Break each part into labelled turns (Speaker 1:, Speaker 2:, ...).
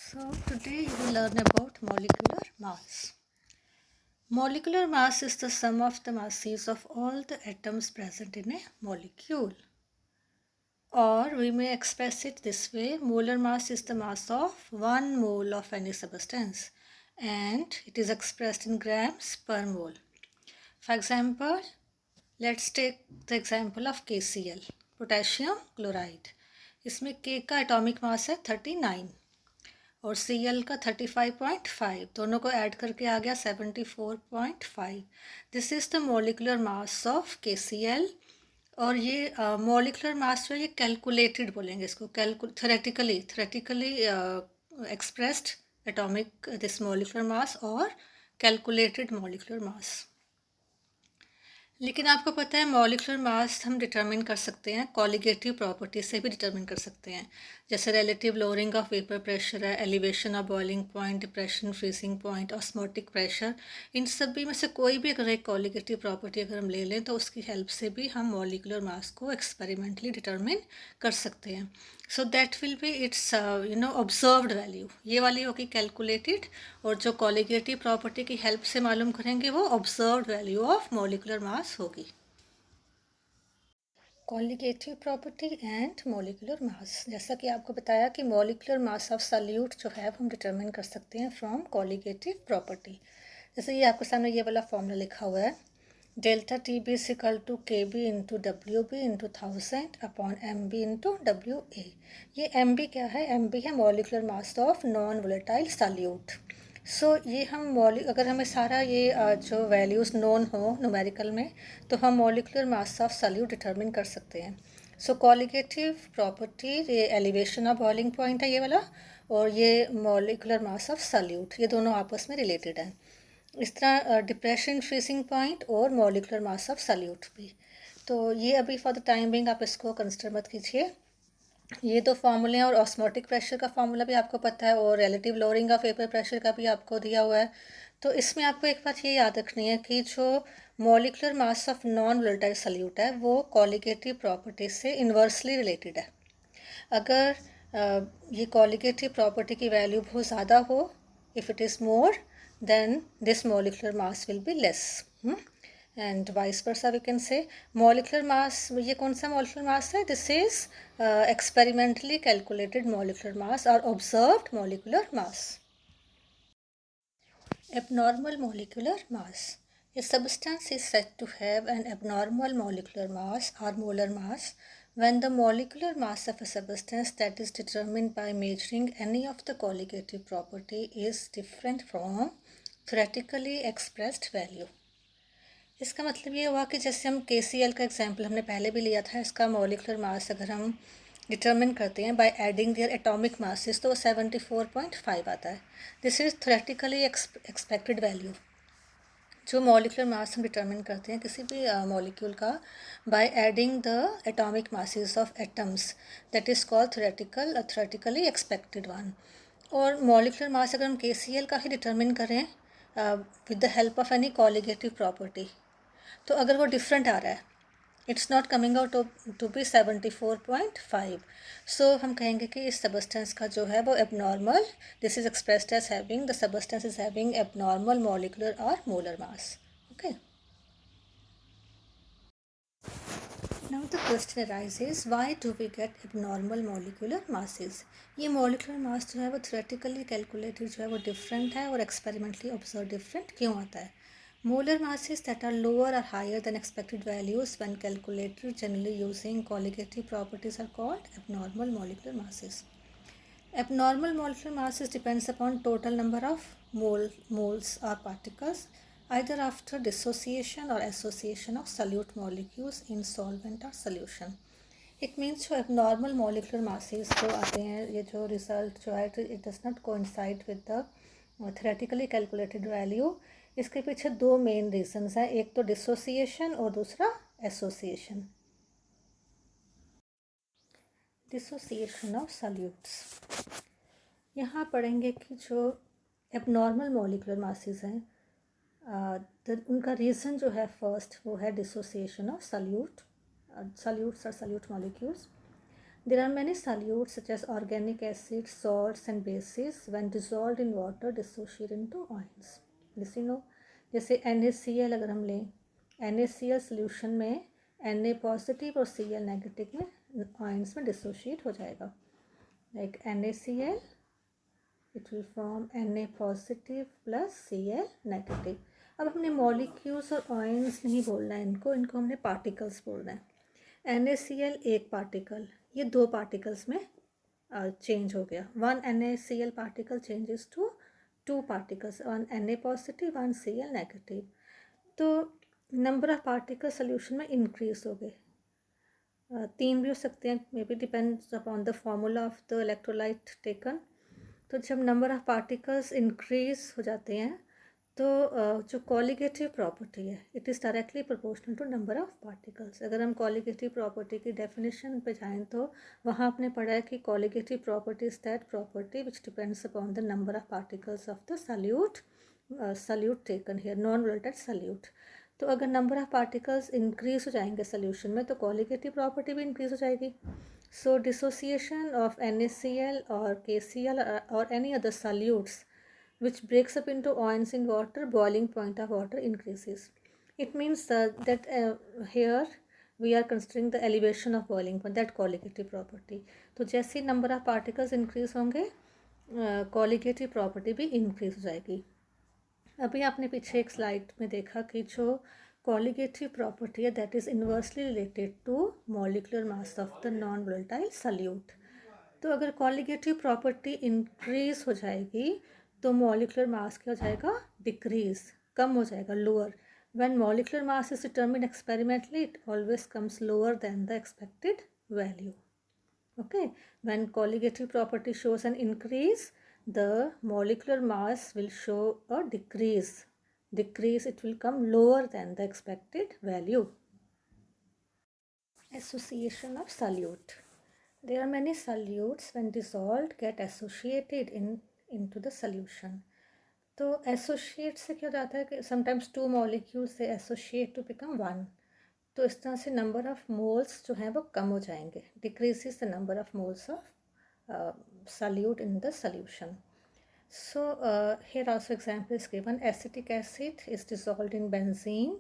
Speaker 1: So today you will learn about molecular mass. Molecular mass is the sum of the masses of all the atoms present in a molecule. Or we may express it this way: molar mass is the mass of 1 mole of any substance, and it is expressed in grams per mole. For example, let's take the example of KCl, potassium chloride. इसमें K का atomic mass है 39 और Cl का 35.5, दोनों को add करके आ गया 74.5. This is the molecular mass of KCl. और ये मोलिकुलर मास जो है ये कैलकुलेटेड बोलेंगे इसको, theoretically expressed atomic this molecular mass और कैलकुलेटेड मोलिकुलर मास. लेकिन आपको पता है मॉलिक्यूलर मास हम डिटरमिन कर सकते हैं कॉलिगेटिव प्रॉपर्टी से भी डिटरमिन कर सकते हैं. जैसे relative lowering of vapour pressure है, elevation of boiling point, depression, freezing point, osmotic pressure. इन सभी में से कोई भी अगर एक कॉलिगेटिव प्रॉपर्टी अगर हम ले लें तो उसकी हेल्प से भी हम मॉलिक्यूलर मास को एक्सपेरिमेंटली डिटरमिन कर सकते हैं. So that will be it's observed value. ये वाली होगी कैलकुलेटेड, और जो कॉलिगेटिव प्रॉपर्टी की हेल्प से मालूम करेंगे वो observed value of molecular mass होगी. Colligative property and molecular mass. जैसा कि आपको बताया कि मॉलिक्यूलर मास ऑफ सॉल्यूट जो है वो हम डिटरमिन कर सकते हैं फ्रॉम कॉलिगेटिव प्रॉपर्टी. जैसे ये आपके सामने ये वाला फॉर्मूला लिखा हुआ है, delta T B is equal to K B into W B into 1000 upon M B into W A. ये एम बी क्या है? एम बी है molecular mass of non volatile solute. So ये हम अगर हमें सारा ये जो वैल्यूज़ नोन हो न्यूमेरिकल में, तो हम molecular mass of solute determine कर सकते हैं. सो कॉलिगेटिव प्रॉपर्टी, ये एलिवेशन ऑफ बॉइलिंग पॉइंट है ये वाला, और ये मॉलिक्यूलर मास ऑफ सॉल्यूट, ये दोनों आपस में रिलेटेड हैं. इस तरह डिप्रेशन, फ्रीजिंग पॉइंट और मॉलिक्यूलर मास ऑफ सॉल्यूट भी. तो ये अभी फॉर द टाइम बिंग आप इसको कंसिडर मत कीजिए. ये दो फार्मूले हैं, और ऑस्मोटिक प्रेशर का फार्मूला भी आपको पता है, और relative lowering of vapour pressure का भी आपको दिया हुआ है. तो इसमें आपको एक बात ये याद रखनी है कि जो molecular mass of non volatile solute है वो कॉलिगेटिव प्रॉपर्टी से इन्वर्सली रिलेटेड है. अगर ये कॉलिगेटिव प्रॉपर्टी की वैल्यू बहुत ज़्यादा हो, if it is more, then this molecular mass will be less. And vice versa we can say. Molecular mass, ये कौन सा molecular mass है? This is experimentally calculated molecular mass or observed molecular mass. Abnormal molecular mass. A substance is said to have an abnormal molecular mass or molar mass when the molecular mass of a substance that is determined by measuring any of the colligative property is different from theoretically expressed value. इसका मतलब ये हुआ कि जैसे हम KCl का example हमने पहले भी लिया था, इसका मॉलिक्यूलर मास अगर हम डिटरमिन करते हैं by adding their atomic masses तो 74.5 आता है. This is theoretically expected value. जो मॉलिक्यूलर मास हम डिटरमिन करते हैं किसी भी मॉलिक्यूल का by adding the atomic masses of atoms, that is called theoretically expected one. और मॉलिक्यूलर मास अगर हम KCl का ही डिटरमिन करें with the help of any colligative property, तो अगर वो डिफरेंट आ रहा है, it's not coming out to be 74.5, so हम कहेंगे कि इस सबस्टेंस का जो है वो abnormal, this is expressed as having, the substance is having abnormal molecular और molar mass. Okay. Now the question arises, why do we get abnormal molecular masses? ये molecular mass जो है वो theoretically calculated जो है वो different है, और experimentally observed different क्यों आता है? Molar masses that are lower or higher than expected values when calculated generally using colligative properties are called abnormal molecular masses. Abnormal molecular masses depends upon total number of moles or particles either after dissociation or association of solute molecules in solvent or solution. It means जो abnormal molecular masses जो आते हैं, ये जो result जो है it does not coincide with the theoretically calculated value. इसके पीछे दो मेन रीजंस हैं, एक तो डिसोसिएशन और दूसरा एसोसिएशन. Dissociation of solutes. यहाँ पढ़ेंगे कि जो एबनॉर्मल मॉलिक्यूलर मासेस हैं उनका रीज़न जो है फर्स्ट वो है डिसोसिएशन ऑफ सॉल्यूट्स और solute molecules. There are many solutes such as organic acids, salts and bases when dissolved in water dissociate into ions. जैसे जैसे NaCl अगर हम लें, NaCl सोल्यूशन में Na पॉजिटिव और Cl नेगेटिव में आयंस में डिसोशिएट हो जाएगा. Like NaCl it will form Na positive plus Cl negative. अब हमने मॉलिक्यूल्स और आयंस नहीं बोलना है, इनको हमने पार्टिकल्स बोलना है. NaCl एक पार्टिकल, ये दो पार्टिकल्स में चेंज हो गया. One NaCl particle changes to two particles, one Na positive one Cl negative. तो नंबर ऑफ पार्टिकल सोल्यूशन में इंक्रीज हो गए. तीन भी हो सकते हैं, maybe depends upon the formula of the electrolyte taken. तो जब नंबर ऑफ पार्टिकल्स इंक्रीज हो जाते हैं तो जो कॉलिगेटिव प्रॉपर्टी है it is directly proportional to number of particles. अगर हम कॉलिगेटिव प्रॉपर्टी की डेफिनेशन पे जाएं तो वहाँ आपने पढ़ा है कि colligative property is that property which depends upon the number of particles of the solute taken here, non volatile solute. तो अगर नंबर ऑफ पार्टिकल्स इंक्रीज हो जाएंगे सोल्यूशन में तो कॉलिगेटिव प्रॉपर्टी भी इंक्रीज हो जाएगी. सो डिसोसिएशन ऑफ NaCl और KCl और any other salutes which breaks up into ions in water, boiling point of water increases. It means that here we are considering the elevation of boiling point, that colligative property. तो जैसे number of particles increase होंगे colligative property भी increase हो जाएगी. अभी आपने पीछे एक स्लाइड में देखा कि जो colligative property है that is inversely related to molecular mass of the non-volatile solute. तो अगर colligative property increase हो जाएगी तो मॉलिकुलर मास क्या हो जाएगा, डिक्रीज, कम हो जाएगा, lower. When molecular mass is determined experimentally it always comes lower than the expected value. Okay, when colligative property shows an increase the molecular mass will show a decrease, it will come lower than the expected value. Association of solute. There are many solutes when dissolved get associated into the solution. तो associate से क्या जाता है कि sometimes two molecules से associate to become one. तो इस तरह से नंबर ऑफ मोल्स जो हैं वो कम हो जाएंगे. Decreases the number of moles of solute in the solution. So here also example is given. Acetic acid is dissolved in benzene.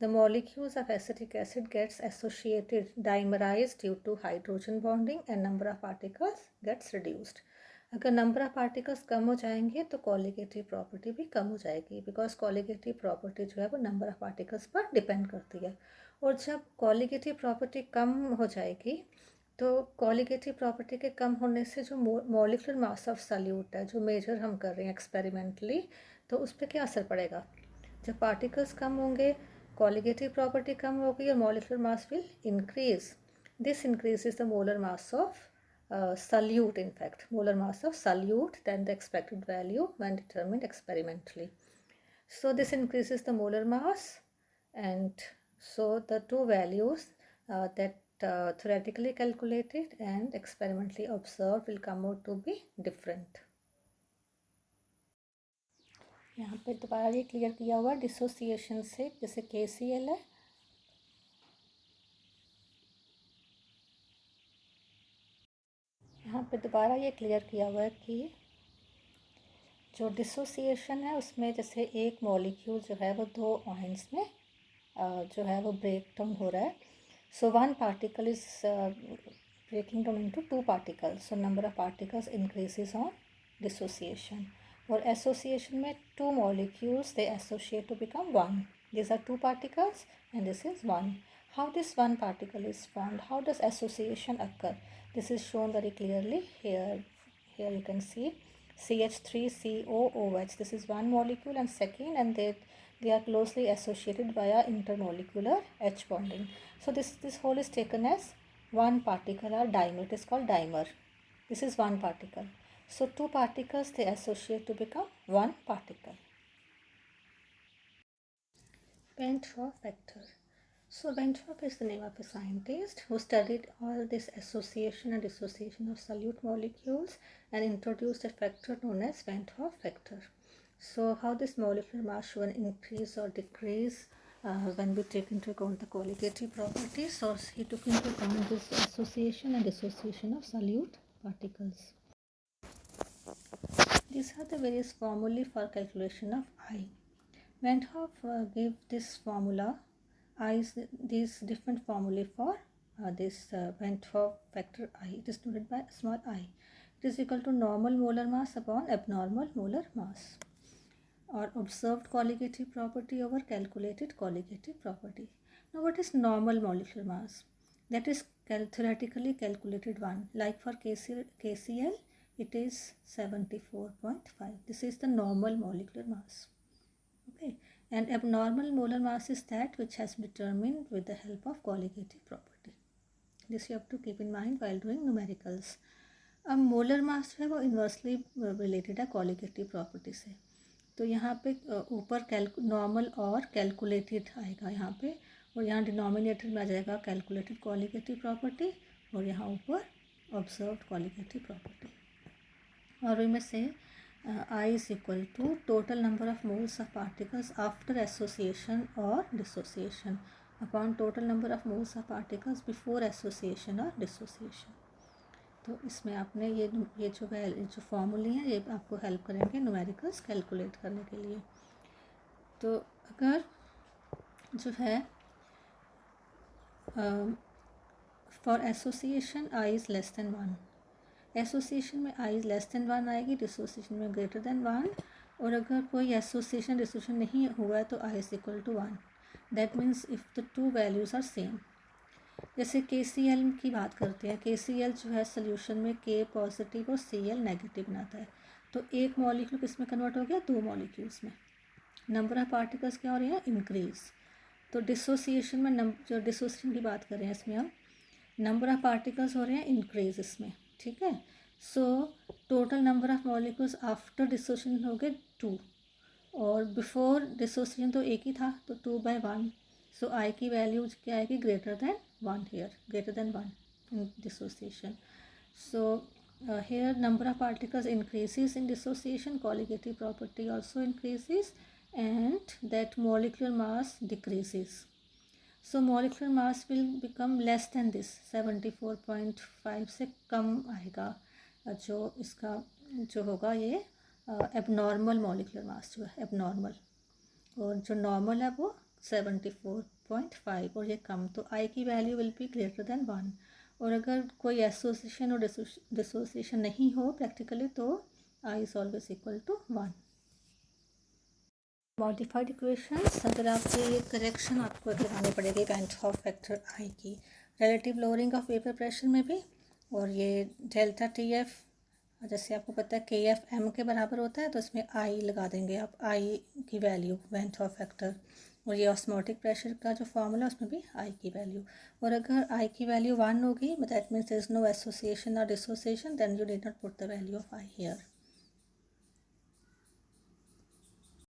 Speaker 1: The molecules of acetic acid gets associated, dimerized due to hydrogen bonding and number of particles gets reduced. अगर number of particles कम हो जाएंगे तो colligative property भी कम हो जाएगी, because colligative property जो है वो नंबर ऑफ पार्टिकल्स पर डिपेंड करती है. और जब कॉलिगेटिव प्रॉपर्टी कम हो जाएगी तो कॉलिगेटिव प्रॉपर्टी के कम होने से जो मॉलिक्यूलर मास ऑफ सल्यूट है जो मेजर हम कर रहे हैं एक्सपेरिमेंटली, तो उस पर क्या असर पड़ेगा. जब पार्टिकल्स कम होंगे कॉलिगेटिव प्रॉपर्टी कम होगी और molecular mass will increase. This increases the molar mass of solute, in fact, molar mass of solute than the expected value when determined experimentally. So this increases the molar mass, and so the two values that theoretically calculated and experimentally observed will come out to be different. यहाँ पे दोबारा ये clear किया हुआ dissociation से, जैसे KCl है, यहाँ पे दोबारा ये क्लियर किया हुआ है कि जो डिसोसिएशन है उसमें जैसे एक मॉलिक्यूल जो है वो दो आयंस में जो है वो ब्रेक डाउन हो रहा है. So one particle is breaking down into two particles, so number of particles increases on dissociation. और एसोसिएशन में two molecules they associate to become one. These are two particles and this is one. How this one particle is formed? How does association occur? This is shown very clearly here. Here you can see CH3COOH. This is one molecule and second, and they are closely associated via intermolecular H bonding. So this whole is taken as one particle or dimer. It is called dimer. This is one particle. So two particles they associate to become one particle. Van 't Hoff factor. So Van 't Hoff is the name of a scientist who studied all this association and dissociation of solute molecules and introduced a factor known as Van 't Hoff factor. So how this molecular mass show an increase or decrease when we take into account the colligative properties, so he took into account this association and dissociation of solute particles. These are the various formulae for calculation of I. Van 't Hoff gave this formula, these different formulae for this Van 't Hoff factor I. It is denoted by small I. It is equal to normal molar mass upon abnormal molar mass, or observed colligative property over calculated colligative property. Now, what is normal molecular mass? That is theoretically calculated one. Like for KCl, it is 74.5. This is the normal molecular mass. Okay, and abnormal molar mass is that which has been determined with the help of colligative property. This you have to keep in mind while doing numericals. अब molar mass जो है वो inversely related है colligative property से. तो यहाँ पे ऊपर नॉर्मल और कैलकुलेटेड आएगा यहाँ पे, और यहाँ डिनोमिनेटर में आ जाएगा कैलकुलेटेड कॉलिगेटिव प्रॉपर्टी, और यहाँ ऊपर ऑब्जर्व्ड कॉलिगेटिव प्रॉपर्टी. और इनमें से I is equal to total number of moles of particles after association or dissociation upon total number of moles of particles before association or dissociation. तो इसमें आपने ये जो फॉर्मूले हैं ये आपको हेल्प करेंगे न्यूमेरिकल्स कैलकुलेट करने के लिए. तो अगर जो है for association I is less than 1, association में I इज़ लेस देन 1 आएगी, डिसोसिएशन में ग्रेटर देन 1, और अगर कोई एसोसिएशन डिसोसिएशन नहीं हुआ है तो I is equal to 1. That means if the two values are same. जैसे KCl की बात करते हैं, KCl जो है सोल्यूशन में K पॉजिटिव और Cl नेगेटिव बनाता है. तो एक मॉलिक्यूल किस में कन्वर्ट हो गया, दो मॉलिक्यूल्स में. नंबर ऑफ पार्टिकल्स क्या हो रहे हैं, इंक्रीज. तो डिसोसिएशन में जो डिसोसिएशन की बात कर रहे हैं इसमें हम नंबर ऑफ पार्टिकल्स हो रहे हैं इंक्रीज इसमें. ठीक है. So total number of molecules after dissociation हो गए 2, और बिफोर डिसोसिएशन तो एक ही था तो 2/1. सो I की वैल्यू क्या आएगी, greater than 1 here, greater than 1 in dissociation. So here number of particles increases in dissociation, colligative property also increases, and that molecular mass decreases. So molecular mass will become less than this, 74.5 से कम आएगा जो इसका जो होगा ये abnormal molecular mass जो है abnormal, और जो normal है वो 74.5 और ये कम. तो I की value will be greater than 1, और अगर कोई एसोसिएशन और डिसोसिएशन नहीं हो प्रैक्टिकली तो I is always equal to 1. Modified equations, अगर आपको ये करेक्शन आपको लगानी पड़ेगी van 't Hoff factor I की, relative lowering of vapour pressure में भी, और ये डेल्टा TF जैसे आपको पता है KF M के बराबर होता है, तो इसमें I लगा देंगे आप, I की value van 't Hoff factor. और ये ऑस्मोटिक प्रेशर का जो फार्मूला है उसमें भी I की वैल्यू. और अगर I की वैल्यू 1 होगी that means there is no association और dissociation, then you need not put the value of I here.